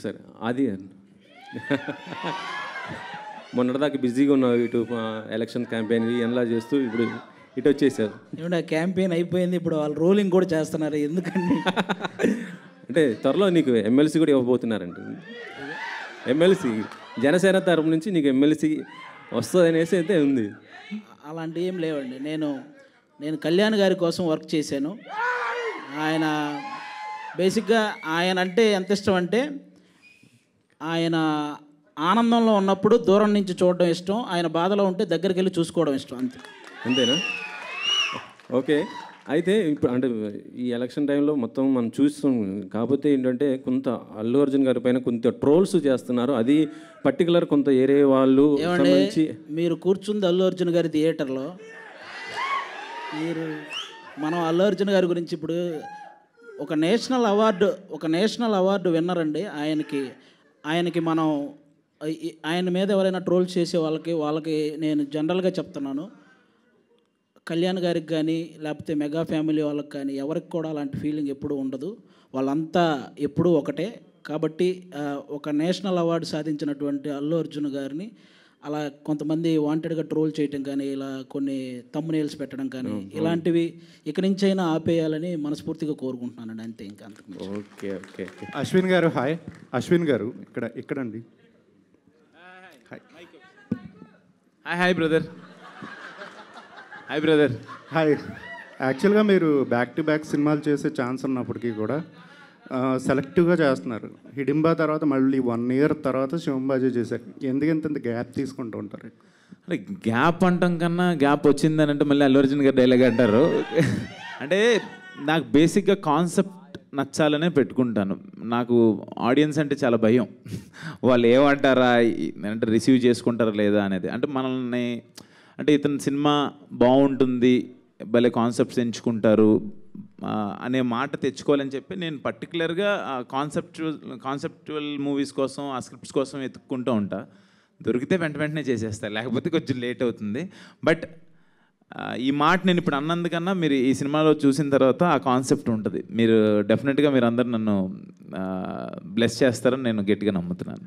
సరే అది మొన్నటిదాకా బిజీగా ఉన్నావు, ఇటు ఎలక్షన్ క్యాంపెయిన్ ఎలా చేస్తూ ఇప్పుడు ఇటు వచ్చేసారు. ఏమంటే క్యాంపెయిన్ అయిపోయింది, ఇప్పుడు వాళ్ళు రోలింగ్ కూడా చేస్తున్నారు. ఎందుకండి అంటే త్వరలో నీకు ఎమ్మెల్సీ కూడా ఇవ్వబోతున్నారంట. ఎమ్మెల్సీ జనసేన తరపు నుంచి నీకు ఎమ్మెల్సీ వస్తుంది అనేసి అయితే ఉంది. అలాంటివి ఏం లేవండి. నేను కళ్యాణ్ గారి కోసం వర్క్ చేశాను. ఆయన బేసిక్గా ఆయన అంటే ఎంత ఇష్టం అంటే, ఆయన ఆనందంలో ఉన్నప్పుడు దూరం నుంచి చూడడం ఇష్టం, ఆయన బాధలో ఉంటే దగ్గరికి వెళ్ళి చూసుకోవడం ఇష్టం, అంతేనా? ఓకే. అయితే ఇప్పుడు అంటే ఈ ఎలక్షన్ టైంలో మొత్తం మనం చూస్తాం. కాకపోతే ఏంటంటే కొంత అల్లు అర్జున్ గారి పైన కొంత ట్రోల్స్ చేస్తున్నారు. అది పర్టికులర్ కొంత ఏరే వాళ్ళు సంబంధించి. మీరు కూర్చుంది అల్లు అర్జున్ గారి థియేటర్లో, మనం అల్లు అర్జున్ గారి గురించి ఇప్పుడు ఒక నేషనల్ అవార్డు విన్నర్ అండి. ఆయనకి మనం ఆయన మీద ఎవరైనా ట్రోల్స్ చేసే వాళ్ళకి నేను జనరల్గా చెప్తున్నాను, కళ్యాణ్ గారికి కానీ లేకపోతే మెగా ఫ్యామిలీ వాళ్ళకి కానీ ఎవరికి కూడా అలాంటి ఫీలింగ్ ఎప్పుడూ ఉండదు. వాళ్ళంతా ఎప్పుడూ ఒకటే. కాబట్టి ఒక నేషనల్ అవార్డు సాధించినటువంటి అల్లు అర్జున్ గారిని అలా కొంతమంది వాంటెడ్గా ట్రోల్ చేయటం కానీ, ఇలా కొన్ని తమ్మునేల్స్ పెట్టడం కానీ, ఇలాంటివి ఇక నుంచైనా ఆపేయాలని మనస్ఫూర్తిగా కోరుకుంటున్నానండి. అంతే, ఇంకా అంతకు. Okay okay. అశ్విన్ గారు హాయ్. అశ్విన్ గారు ఇక్కడండి. Hi brother. హాయ్. యాక్చువల్గా మీరు బ్యాక్ టు బ్యాక్ సినిమాలు చేసే ఛాన్స్ ఉన్నప్పటికీ కూడా సెలెక్టివ్గా చేస్తున్నారు. హిడింబా తర్వాత మళ్ళీ 1 year తర్వాత శివంబాజీ చేశారు. ఎందుకంత గ్యాప్ తీసుకుంటూ ఉంటారు? అంటే గ్యాప్ అంటాం కన్నా గ్యాప్ వచ్చిందని అంటే మళ్ళీ అల్లు అర్జున్ గారు డైలాగ్ అంటారు. అంటే నాకు బేసిక్గా కాన్సెప్ట్ నచ్చాలనే పెట్టుకుంటాను. నాకు ఆడియన్స్ అంటే చాలా భయం. వాళ్ళు ఏమంటారా అంటే రిసీవ్ చేసుకుంటారా లేదా అనేది. అంటే మనల్ని అంటే ఇతని సినిమా బాగుంటుంది, భలే కాన్సెప్ట్స్ ఎంచుకుంటారు అనే మాట తెచ్చుకోవాలని చెప్పి నేను పర్టికులర్గా కాన్సెప్చువల్ మూవీస్ కోసం, ఆ స్క్రిప్ట్స్ కోసం వెతుక్కుంటూ ఉంటా. దొరికితే వెంటనే చేసేస్తాను, లేకపోతే కొంచెం లేట్ అవుతుంది. బట్ ఈ మాట నేను ఇప్పుడు అన్నందుకన్నా మీరు ఈ సినిమాలో చూసిన తర్వాత ఆ కాన్సెప్ట్ ఉంటుంది. మీరు డెఫినెట్గా మీరు అందరు నన్ను బ్లెస్ చేస్తారని నేను గట్టిగా నమ్ముతున్నాను.